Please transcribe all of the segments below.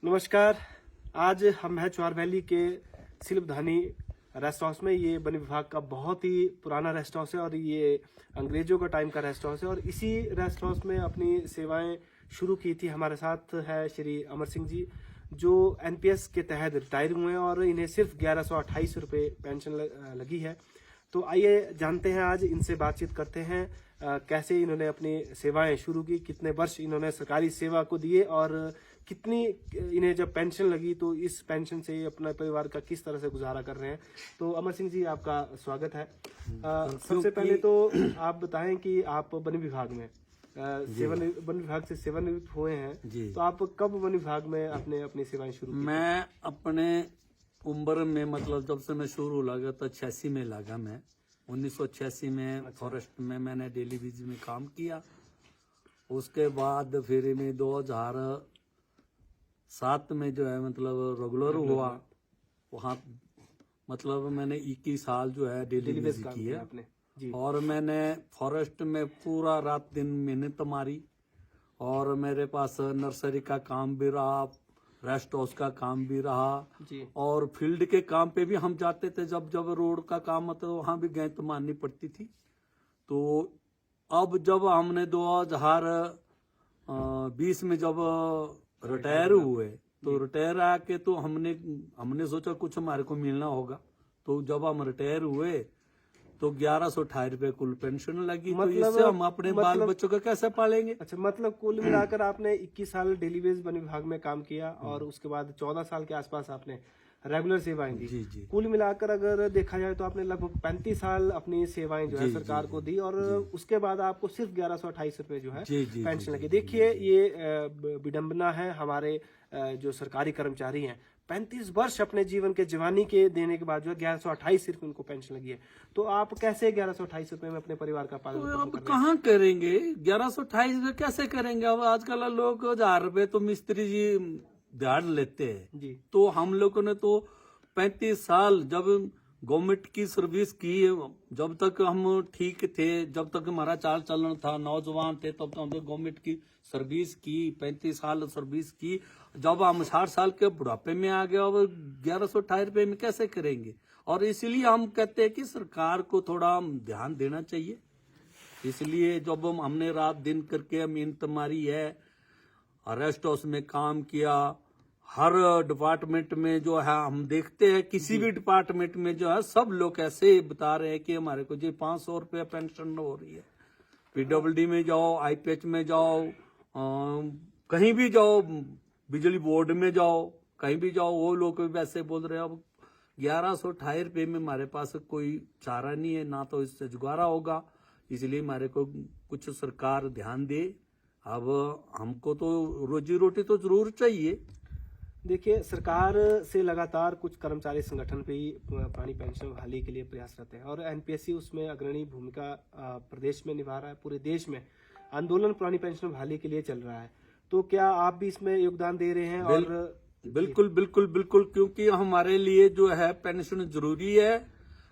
नमस्कार। आज हम हैं चुनार वैली के सिल्वधानी रेस्ट हाउस में। ये वन विभाग का बहुत ही पुराना रेस्ट हाउस है और ये अंग्रेजों का टाइम का रेस्ट हाउस है और इसी रेस्ट हाउस में अपनी सेवाएं शुरू की थी। हमारे साथ है श्री अमर सिंह जी, जो एनपीएस के तहत रिटायर हुए हैं और इन्हें सिर्फ 1128 रुपये पेंशन लगी है। तो आइए जानते हैं, आज इनसे बातचीत करते हैं कैसे इन्होंने अपनी सेवाएं शुरू की, कितने वर्ष इन्होंने सरकारी सेवा को दिए और कितनी इन्हें जब पेंशन लगी तो इस पेंशन से अपने परिवार का किस तरह से गुजारा कर रहे हैं। तो अमर सिंह जी, आपका स्वागत है। सबसे पहले तो आप बताएं कि आप वन विभाग में वन विभाग से सेवानिवृत्त हुए हैं, तो आप कब वन विभाग में अपनी सेवाएं शुरू की? मैं अपने उम्र में मतलब जब से मैं शुरू लगा तो 86 में लगा। मैं 1986 में फॉरेस्ट में मैंने डेली बेसिस में काम किया। उसके बाद फिर मैं 2007 में जो है मतलब रेगुलर हुआ। वहाँ मतलब मैंने 21 साल जो है डेली बेसिस किया आपने जी। और मैंने फॉरेस्ट में पूरा रात दिन मेहनत मारी और मेरे पास नर्सरी का काम भी रहा, रेस्ट हाउस का काम भी रहा जी। और फील्ड के काम पे भी हम जाते थे। जब जब रोड का काम होता तो वहाँ भी गैंत मारनी पड़ती थी। तो अब जब हमने 2020 में जब रिटायर हुए तो रिटायर आके तो हमने सोचा कुछ हमारे को मिलना होगा। तो जब हम रिटायर हुए तो 1128 रुपए कुल पेंशन लगी। तो इससे हम अपने बाल बच्चों को कैसे पालेंगे? अच्छा, मतलब कुल मिलाकर आपने 21 साल डेली बेस वन विभाग में काम किया और उसके बाद 14 साल के आसपास आपने रेगुलर सेवाएं दी। जी। कुल मिलाकर अगर देखा जाए तो आपने लगभग 35 साल अपनी सेवाएं जो है सरकार को दी और उसके बाद आपको सिर्फ 1128 रुपए जो है पेंशन लगी। देखिए, ये विडंबना है हमारे जो सरकारी कर्मचारी हैं। 35 वर्ष अपने जीवन के जवानी के देने के बाद जो 1128 सिर्फ उनको पेंशन लगी है। तो आप कैसे 1128 रुपए में अपने परिवार का पालन तो अब कहाँ करेंगे? 1128 रुपए कैसे करेंगे? अब आजकल लोग 1000 रुपए तो मिस्त्री जी दिहाड़ लेते हैं जी। तो हम लोगों ने तो 35 साल जब गवर्नमेंट की सर्विस की, जब तक हम ठीक थे, जब तक हमारा चाल चलन था, नौजवान थे, तब तक हमने गवर्नमेंट की सर्विस की, 35 साल सर्विस की। जब हम 60 साल के बुढ़ापे में आ गए, अब 1128 रुपए में कैसे करेंगे? और इसलिए हम कहते हैं कि सरकार को थोड़ा ध्यान देना चाहिए। इसलिए जब हमने रात दिन करके मेहनत मारी है, रेस्ट हाउस में काम किया, हर डिपार्टमेंट में जो है हम देखते हैं किसी भी डिपार्टमेंट में जो है सब लोग ऐसे बता रहे हैं कि हमारे को जी 500 रुपये पेंशन हो रही है। पीडब्ल्यूडी में जाओ, आईपीएच में जाओ, कहीं भी जाओ, बिजली बोर्ड में जाओ, कहीं भी जाओ, वो लोग भी वैसे बोल रहे हैं। अब 1128 रुपये में हमारे पास कोई चारा नहीं है, ना तो इससे जुगारा होगा। इसलिए हमारे को कुछ सरकार ध्यान दे। अब हमको तो रोजी रोटी तो जरूर चाहिए। देखिए, सरकार से लगातार कुछ कर्मचारी संगठन भी पुरानी पेंशन बहाली के लिए प्रयासरत है और एनपीएससी उसमें अग्रणी भूमिका प्रदेश में निभा रहा है। पूरे देश में आंदोलन पुरानी पेंशन बहाली के लिए चल रहा है। तो क्या आप भी इसमें योगदान दे रहे हैं? और बिल्कुल बिल्कुल बिल्कुल, क्योंकि हमारे लिए जो है पेंशन जरूरी है।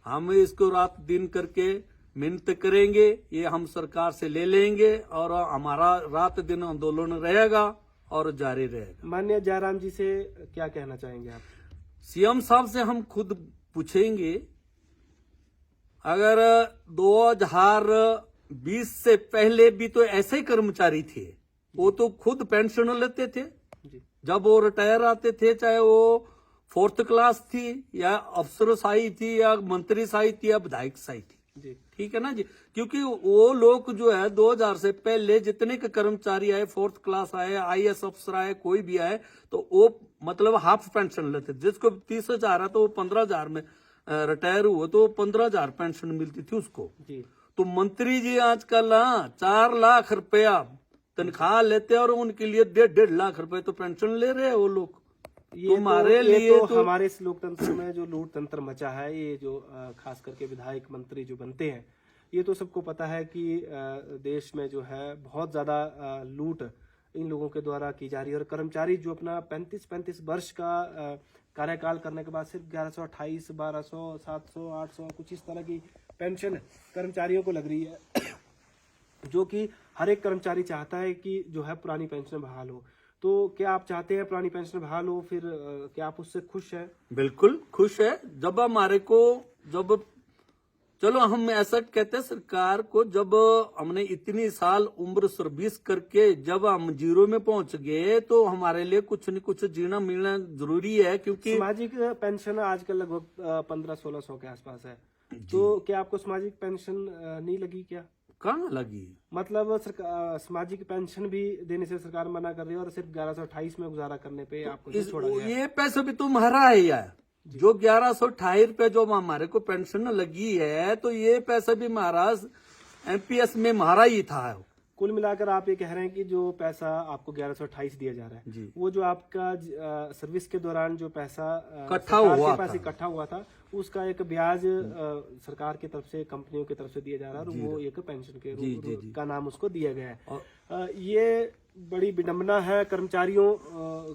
हम इसको रात दिन करके मेहनत करेंगे, ये हम सरकार से ले लेंगे और हमारा रात दिन आंदोलन रहेगा और जारी रहेगा। माननीय जयराम जी से क्या कहना चाहेंगे आप? सीएम साहब से हम खुद पूछेंगे, अगर 2020 से पहले भी तो ऐसे ही कर्मचारी थे, वो तो खुद पेंशन लेते थे जब वो रिटायर आते थे, चाहे वो 4th क्लास थी या अफसरशाही थी या मंत्रीशाही थी या विधायक शाही थी। ठीक है ना जी? क्योंकि वो लोग जो है 2000 से पहले जितने के कर्मचारी आए, 4th क्लास आए, आईएएस अफसर आए, कोई भी आए, तो वो मतलब हाफ पेंशन लेते थे। जिसको 30,000 है तो वो 15,000 में रिटायर हुए तो 15,000 पेंशन मिलती थी उसको जी। तो मंत्री जी आजकल 4 लाख रुपया तनख्वाह लेते हैं और उनके लिए 1.5 लाख रुपए तो पेंशन ले रहे हैं वो लोग। ये हमारे लिए तो हमारे इस लोकतंत्र में जो लूट तंत्र मचा है, ये जो खास करके विधायक मंत्री जो बनते हैं, ये तो सबको पता है कि देश में जो है बहुत ज्यादा लूट इन लोगों के द्वारा की जा रही है। और कर्मचारी जो अपना 35 वर्ष का कार्यकाल करने के बाद सिर्फ 1128, 1200, 700, 800 कुछ इस तरह की पेंशन कर्मचारियों को लग रही है, जो कि हर एक कर्मचारी चाहता है कि जो है पुरानी पेंशन बहाल हो। तो क्या आप चाहते हैं पुरानी पेंशन बहाल हो, फिर क्या आप उससे खुश हैं? बिल्कुल खुश है। जब हमारे को जब चलो हम ऐसा कहते हैं सरकार को, जब हमने इतनी साल उम्र सर्विस करके जब हम जीरो में पहुंच गए तो हमारे लिए कुछ न कुछ जीना मिलना जरूरी है, क्योंकि सामाजिक पेंशन आजकल लगभग 1500-1600 के आसपास है, तो क्या आपको सामाजिक पेंशन नहीं लगी क्या? कहाँ लगी? मतलब सामाजिक पेंशन भी देने से सरकार मना कर रही है और सिर्फ 1128 में गुजारा करने पे आपको क्यों छोड़ा गया? ये पैसे भी तुम्हारा है यार, जो 1128 रुपए जो हमारे को पेंशन लगी है, तो ये पैसा भी महाराज एमपीएस में हमारा ही था। कुल मिलाकर आप ये कह रहे हैं कि जो पैसा आपको 1128 दिया जा रहा है जी। वो जो आपका सर्विस के दौरान जो पैसा इकट्ठा सरकार हुआ के पास था। इकट्ठा हुआ था, उसका एक ब्याज सरकार की तरफ से, कंपनियों की तरफ से दिया जा रहा है और वो एक पेंशन के रूप का नाम उसको दिया गया है। ये बड़ी विडंबना है कर्मचारियों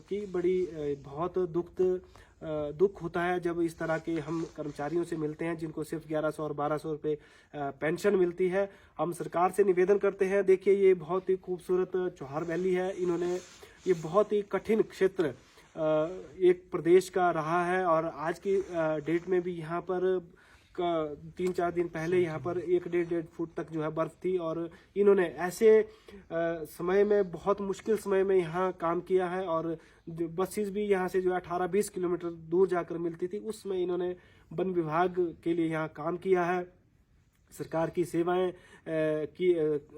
की, बड़ी बहुत दुख होता है जब इस तरह के हम कर्मचारियों से मिलते हैं जिनको सिर्फ 1100 और 1200 रुपये पेंशन मिलती है। हम सरकार से निवेदन करते हैं, देखिए ये बहुत ही खूबसूरत चौहार वैली है, इन्होंने ये बहुत ही कठिन क्षेत्र एक प्रदेश का रहा है और आज की डेट में भी यहाँ पर 3-4 दिन पहले यहाँ पर 1-1.5 फुट तक जो है बर्फ थी और इन्होंने ऐसे समय में, बहुत मुश्किल समय में यहाँ काम किया है और बसेस भी यहाँ से जो है 18-20 किलोमीटर दूर जाकर मिलती थी, उसमें इन्होंने वन विभाग के लिए यहाँ काम किया है। सरकार की सेवाएं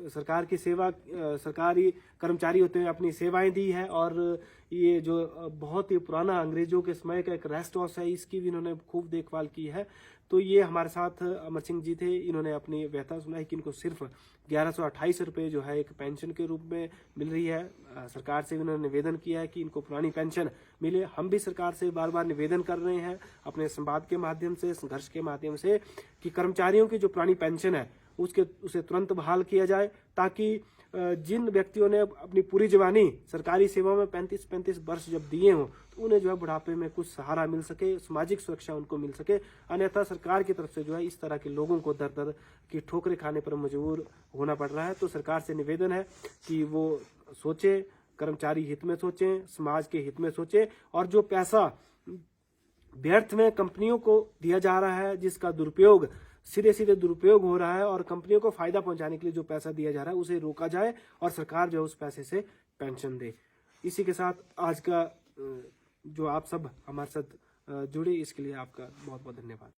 सरकारी कर्मचारी होते हैं, अपनी सेवाएं दी है और ये जो बहुत ही पुराना अंग्रेजों के समय का एक रेस्ट हाउस है, इसकी भी इन्होंने खूब देखभाल की है। तो ये हमारे साथ अमर सिंह जी थे, इन्होंने अपनी व्यथा सुनाई कि इनको सिर्फ 1128 रुपये जो है एक पेंशन के रूप में मिल रही है। सरकार से इन्होंने निवेदन किया है कि इनको पुरानी पेंशन मिले। हम भी सरकार से बार बार निवेदन कर रहे हैं अपने संवाद के माध्यम से, संघर्ष के माध्यम से, कि कर्मचारियों की जो पुरानी पेंशन है उसे तुरंत बहाल किया जाए, ताकि जिन व्यक्तियों ने अपनी पूरी जवानी सरकारी सेवा में 35-35 वर्ष जब दिए हों तो उन्हें जो है बुढ़ापे में कुछ सहारा मिल सके, सामाजिक सुरक्षा उनको मिल सके। अन्यथा सरकार की तरफ से जो है इस तरह के लोगों को दर दर की ठोकरें खाने पर मजबूर होना पड़ रहा है। तो सरकार से निवेदन है कि वो सोचे, कर्मचारी हित में सोचें, समाज के हित में सोचें और जो पैसा व्यर्थ में कंपनियों को दिया जा रहा है, जिसका दुरुपयोग, सीधे दुरुपयोग हो रहा है और कंपनियों को फायदा पहुंचाने के लिए जो पैसा दिया जा रहा है उसे रोका जाए और सरकार जो है उस पैसे से पेंशन दे। इसी के साथ आज का जो आप सब हमारे साथ जुड़े, इसके लिए आपका बहुत बहुत धन्यवाद।